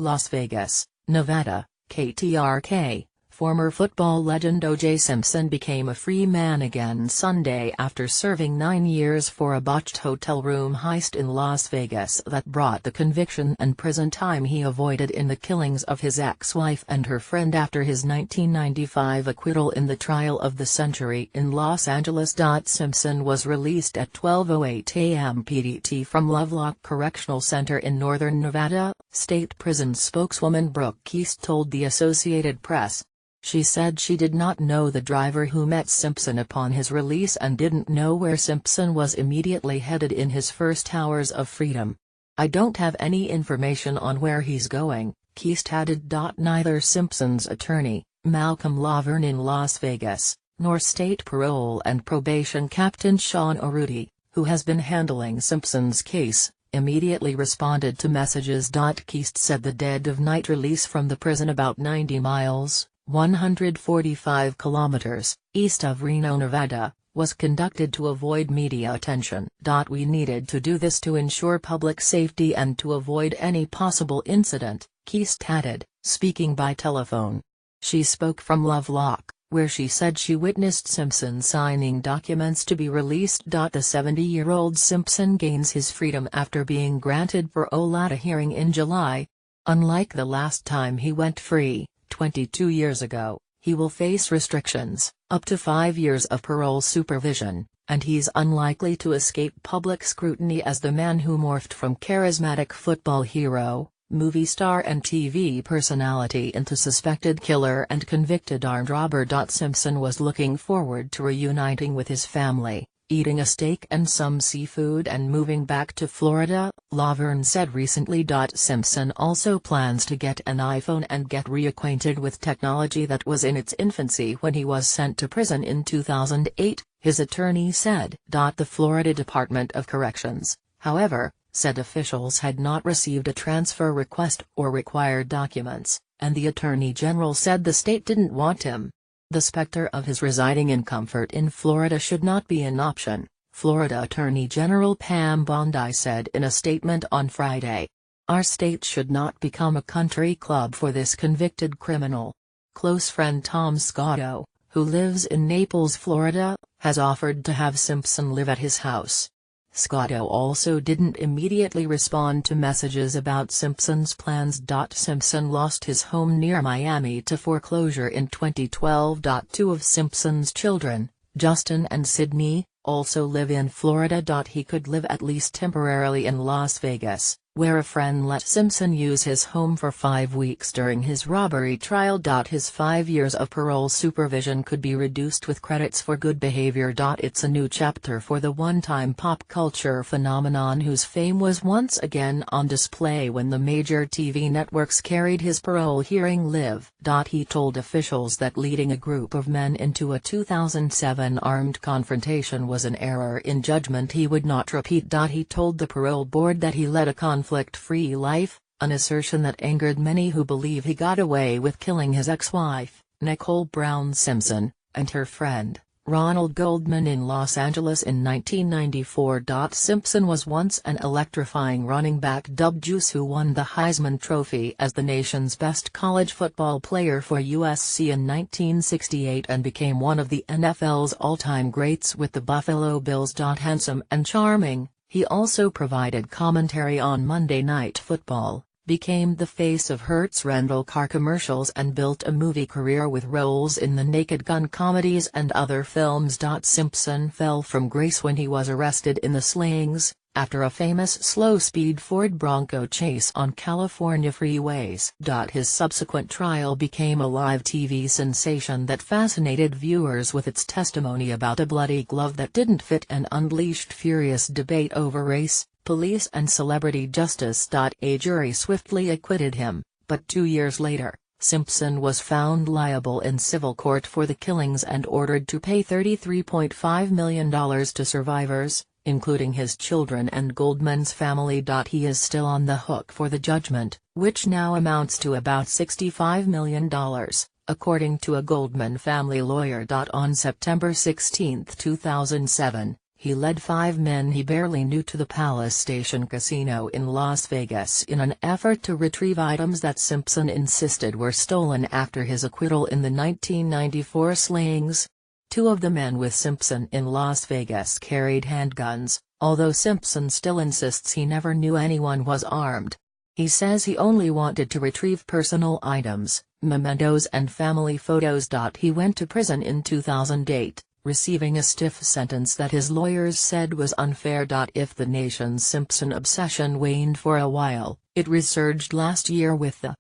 Las Vegas, Nevada, KTRK. Former football legend O.J. Simpson became a free man again Sunday after serving 9 years for a botched hotel room heist in Las Vegas that brought the conviction and prison time he avoided in the killings of his ex-wife and her friend after his 1995 acquittal in the trial of the century in Los Angeles. Simpson was released at 12:08 a.m. PDT from Lovelock Correctional Center in northern Nevada, state prison spokeswoman Brooke Keast told the Associated Press. She said she did not know the driver who met Simpson upon his release and didn't know where Simpson was immediately headed in his first hours of freedom. "I don't have any information on where he's going," Keast added. Neither Simpson's attorney, Malcolm Laverne in Las Vegas, nor state parole and probation captain Sean O'Rudy, who has been handling Simpson's case, immediately responded to messages. Keast said the dead-of-night release from the prison about 90 miles, 145 kilometers, east of Reno, Nevada, was conducted to avoid media attention. "We needed to do this to ensure public safety and to avoid any possible incident," Keast added, speaking by telephone. She spoke from Lovelock, where she said she witnessed Simpson signing documents to be released. The 70-year-old Simpson gains his freedom after being granted parole at a hearing in July. Unlike the last time he went free, 22 years ago, he will face restrictions, up to 5 years of parole supervision, and he's unlikely to escape public scrutiny as the man who morphed from charismatic football hero, movie star and TV personality into suspected killer and convicted armed robber. Simpson was looking forward to reuniting with his family, eating a steak and some seafood and moving back to Florida, Laverne said recently. Simpson also plans to get an iPhone and get reacquainted with technology that was in its infancy when he was sent to prison in 2008, his attorney said. The Florida Department of Corrections, however, said officials had not received a transfer request or required documents, and the Attorney General said the state didn't want him. The specter of his residing in comfort in Florida should not be an option, Florida Attorney General Pam Bondi said in a statement on Friday. "Our state should not become a country club for this convicted criminal." Close friend Tom Scotto, who lives in Naples, Florida, has offered to have Simpson live at his house. Scotto also didn't immediately respond to messages about Simpson's plans. Simpson lost his home near Miami to foreclosure in 2012. Two of Simpson's children, Justin and Sydney, also live in Florida. He could live at least temporarily in Las Vegas, where a friend let Simpson use his home for 5 weeks during his robbery trial. His 5 years of parole supervision could be reduced with credits for good behavior. It's a new chapter for the one-time pop culture phenomenon whose fame was once again on display when the major TV networks carried his parole hearing live. He told officials that leading a group of men into a 2007 armed confrontation was an error in judgment he would not repeat. He told the parole board that he led a conflict-free life, an assertion that angered many who believe he got away with killing his ex-wife, Nicole Brown Simpson, and her friend, Ronald Goldman in Los Angeles in 1994. Simpson was once an electrifying running back dubbed Juice, who won the Heisman Trophy as the nation's best college football player for USC in 1968 and became one of the NFL's all-time greats with the Buffalo Bills. Handsome and charming, he also provided commentary on Monday Night Football, became the face of Hertz rental car commercials and built a movie career with roles in the Naked Gun comedies and other films. Simpson fell from grace when he was arrested in the Slings, after a famous slow-speed Ford Bronco chase on California freeways. His subsequent trial became a live TV sensation that fascinated viewers with its testimony about a bloody glove that didn't fit and unleashed furious debate over race, police and celebrity justice. A jury swiftly acquitted him, but 2 years later, Simpson was found liable in civil court for the killings and ordered to pay $33.5 million to survivors, including his children and Goldman's family. He is still on the hook for the judgment, which now amounts to about $65 million, according to a Goldman family lawyer. On September 16, 2007, he led 5 men he barely knew to the Palace Station Casino in Las Vegas in an effort to retrieve items that Simpson insisted were stolen after his acquittal in the 1994 slayings. 2 of the men with Simpson in Las Vegas carried handguns, although Simpson still insists he never knew anyone was armed. He says he only wanted to retrieve personal items, mementos and family photos. He went to prison in 2008, receiving a stiff sentence that his lawyers said was unfair. If the nation's Simpson obsession waned for a while, it resurged last year with the